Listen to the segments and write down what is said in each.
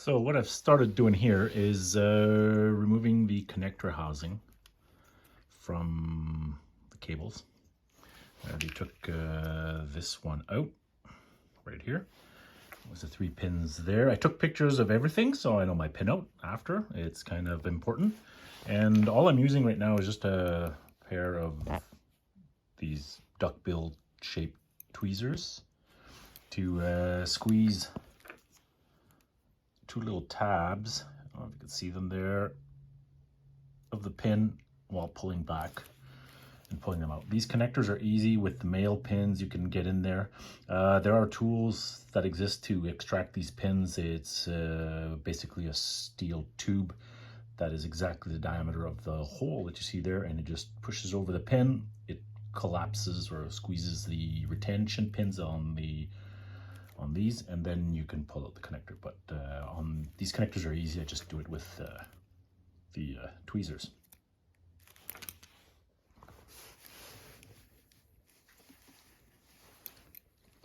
So what I've started doing here is removing the connector housing from the cables. I already took this one out right here. There's the 3 pins there. I took pictures of everything so I know my pin out after. It's kind of important. And all I'm using right now is just a pair of these duckbill shaped tweezers to squeeze 2 little tabs, I don't know if you can see them there, of the pin while pulling back and pulling them out. These connectors are easy with the male pins. You can get in there. There are tools that exist to extract these pins. It's basically a steel tube that is exactly the diameter of the hole that you see there, and it just pushes over the pin. It collapses or squeezes the retention pins on these, and then you can pull out the connector. But on these connectors are easy. I just do it with the tweezers.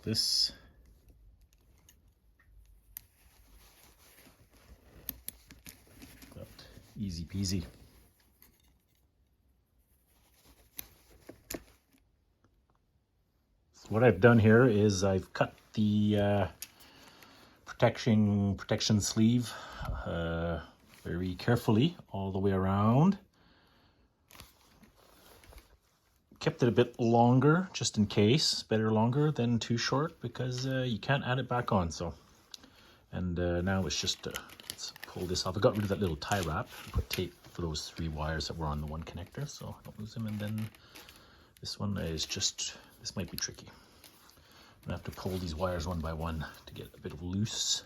This easy peasy. So what I've done here is I've cut the protection sleeve very carefully all the way around. Kept it a bit longer just in case. Better longer than too short because you can't add it back on. So, and now it's just let's pull this off. I got rid of that little tie wrap. Put tape for those 3 wires that were on the one connector, so I don't lose them. And then this one is just, this might be tricky. I'm gonna have to pull these wires one by one to get a bit of loose,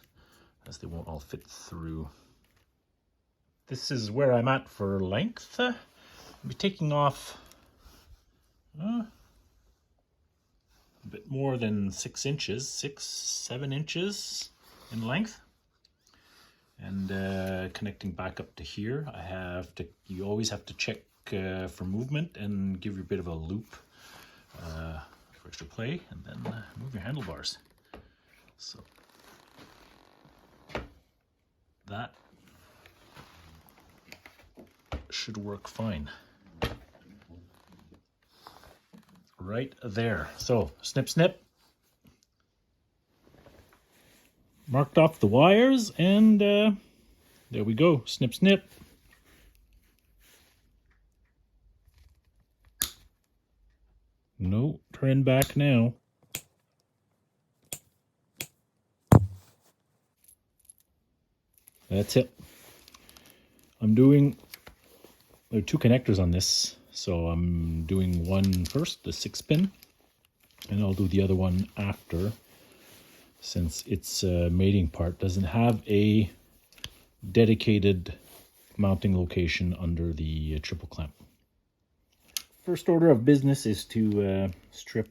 as they won't all fit through. This is where I'm at for length. I'll be taking off a bit more than 6 inches, 7 inches in length, and connecting back up to here. You always have to check for movement and give you a bit of a loop for extra play, and then move your handlebars. So that should work fine. Right there. So snip snip, marked off the wires, and there we go. Snip snip. No turn back now. That's it. I'm doing, there are 2 connectors on this, so I'm doing one first, the 6-pin, and I'll do the other one after, since its mating part doesn't have a dedicated mounting location under the triple clamp. First order of business is to strip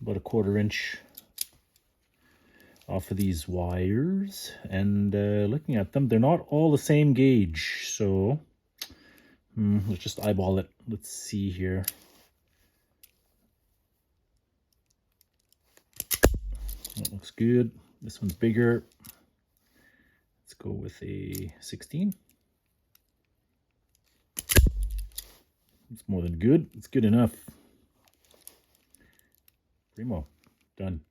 about a 1/4 inch off of these wires, and looking at them, they're not all the same gauge, so let's just eyeball it. Let's see here. That looks good. This one's bigger. Let's go with a 16. It's more than good. It's good enough. Primo. Done.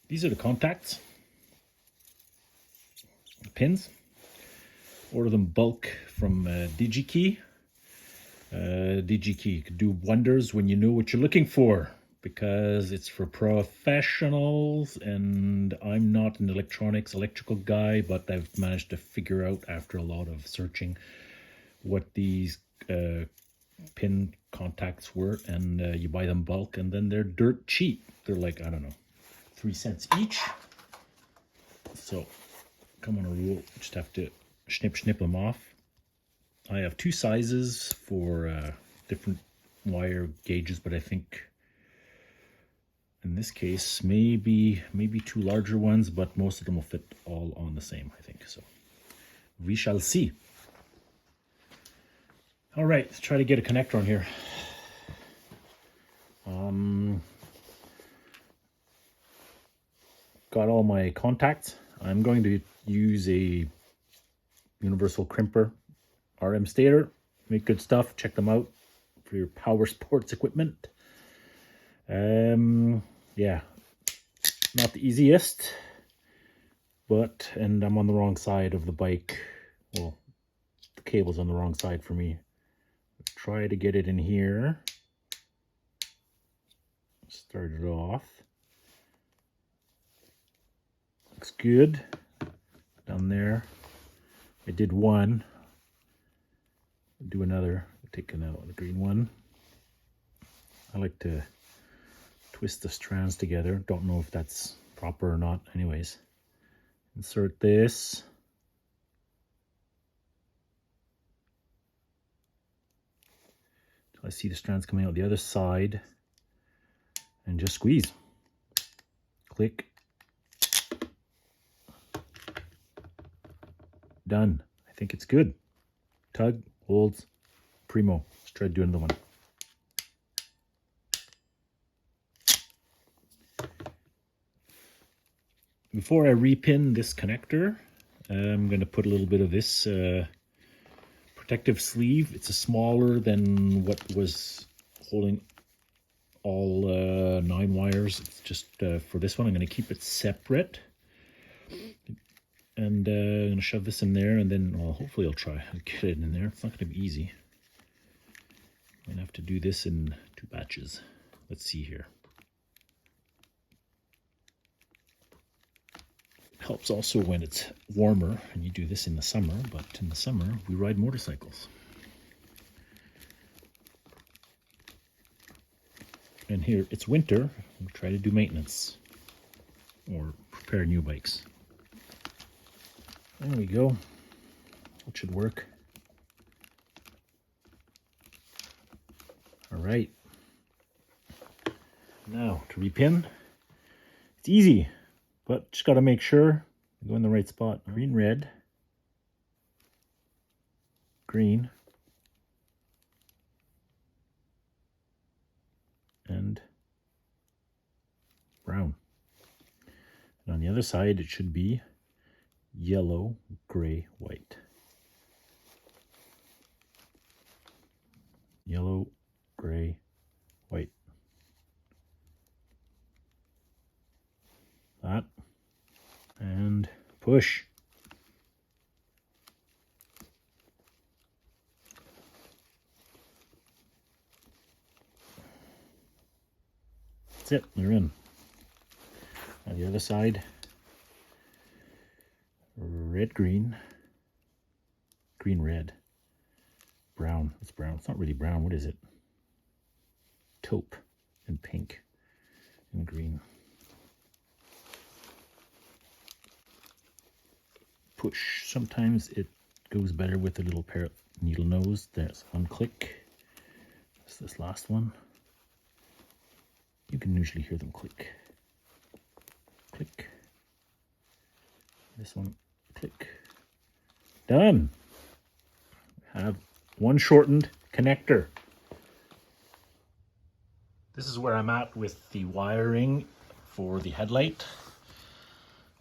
These are the contacts. The pins. Order them bulk from DigiKey. DigiKey could do wonders when you know what you're looking for, because it's for professionals, and I'm not an electrical guy, but I've managed to figure out after a lot of searching what these pin contacts were, and you buy them bulk, and then they're dirt cheap. They're like, I don't know, 3 cents each. So come on a rule, just have to snip them off. I have 2 sizes for different wire gauges, but I think in this case maybe 2 larger ones, but most of them will fit all on the same, I think. So we shall see. All right, let's try to get a connector on here. got all my contacts. I'm going to use a universal crimper RM stator. Make good stuff. Check them out for your power sports equipment. Yeah, not the easiest, and I'm on the wrong side of the bike. Well, the cable's on the wrong side for me. Try to get it in here. Start it off. Looks good. Down there. I did one. I'll do another. Taking out the green one. I like to twist the strands together. Don't know if that's proper or not. Anyways, insert this. I see the strands coming out the other side, and just squeeze. Click. Done. I think it's good. Tug, holds, primo. Let's try to do another one. Before I repin this connector, I'm going to put a little bit of this protective sleeve. It's a smaller than what was holding all 9 wires. It's just for this one, I'm going to keep it separate. And I'm going to shove this in there, and then, well, hopefully I'll try to get it in there. It's not going to be easy. I'm going to have to do this in 2 batches. Let's see here. It helps also when it's warmer, and you do this in the summer, but in the summer we ride motorcycles. And here it's winter, we try to do maintenance or prepare new bikes. There we go. That should work. All right. Now to repin. It's easy, but just got to make sure you go in the right spot. Green, red, green, and brown. And on the other side, it should be yellow, gray, white. Yellow, gray, white. That. And push. That's it, they're in. Now the other side. Red, green, green, red, brown. It's brown. It's not really brown. What is it? Taupe and pink and green. Push. Sometimes it goes better with a little pair of needle nose. There's one click. That's this last one. You can usually hear them click. Click. This one. Click. Done. Have one shortened connector. This is where I'm at with the wiring for the headlight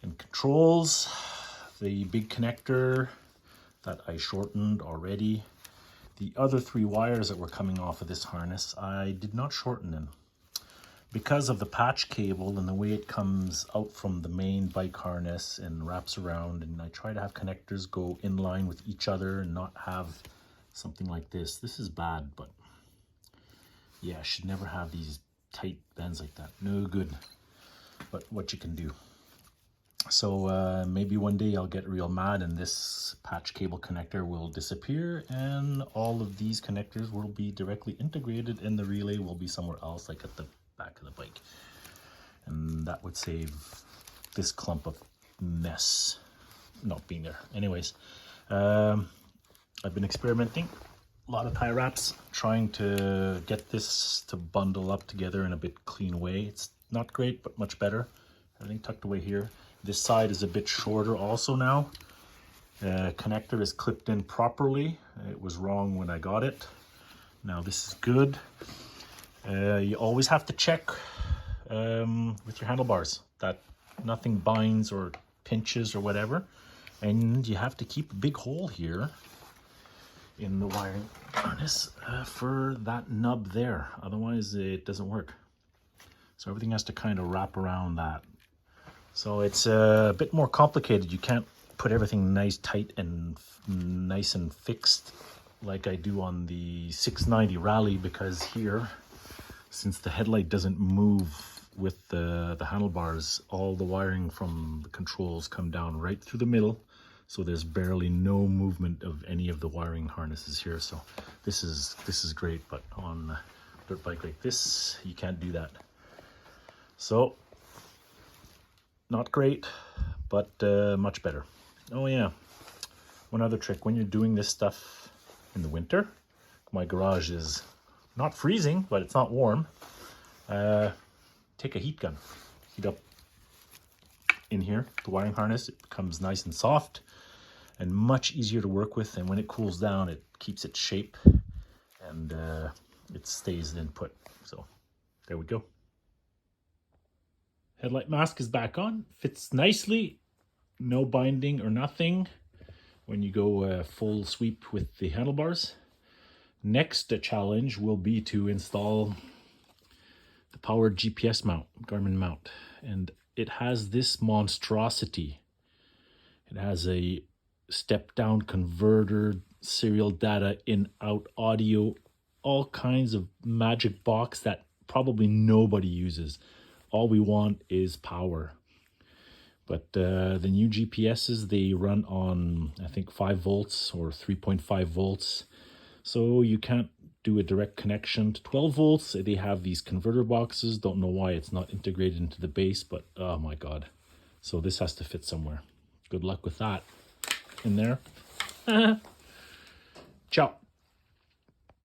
and controls. The big connector that I shortened already. The other 3 wires that were coming off of this harness, I did not shorten them. Because of the patch cable and the way it comes out from the main bike harness and wraps around, and I try to have connectors go in line with each other and not have something like this. This is bad, but yeah, I should never have these tight bends like that. No good, but what you can do. So maybe one day I'll get real mad and this patch cable connector will disappear and all of these connectors will be directly integrated and the relay will be somewhere else, like at the back of the bike, and that would save this clump of mess not being there. Anyways, I've been experimenting a lot of tie wraps, trying to get this to bundle up together in a bit clean way. It's not great, but much better. Everything tucked away here. This side is a bit shorter also now. Connector is clipped in properly. It was wrong when I got it. Now this is good. You always have to check with your handlebars that nothing binds or pinches or whatever. And you have to keep a big hole here in the wiring harness for that nub there. Otherwise it doesn't work. So everything has to kind of wrap around that. So it's a bit more complicated. You can't put everything nice, tight, and nice and fixed like I do on the 690 Rally, because here, since the headlight doesn't move with the handlebars, all the wiring from the controls come down right through the middle. So there's barely no movement of any of the wiring harnesses here. So this is great, but on a dirt bike like this, you can't do that. So not great, but much better. Oh yeah, one other trick. When you're doing this stuff in the winter, my garage is not freezing, but it's not warm. Take a heat gun, heat up in here the wiring harness. It becomes nice and soft and much easier to work with. And when it cools down, it keeps its shape and it stays in put. So there we go. Headlight mask is back on, fits nicely, no binding or nothing when you go full sweep with the handlebars. Next challenge will be to install the powered GPS mount, Garmin mount, and it has this monstrosity. It has a step down converter, serial data in out audio, all kinds of magic box that probably nobody uses. All we want is power. But the new GPSs, they run on, I think, 5 volts or 3.5 volts. So you can't do a direct connection to 12 volts. They have these converter boxes. Don't know why it's not integrated into the base, but oh my God. So this has to fit somewhere. Good luck with that in there. Ciao.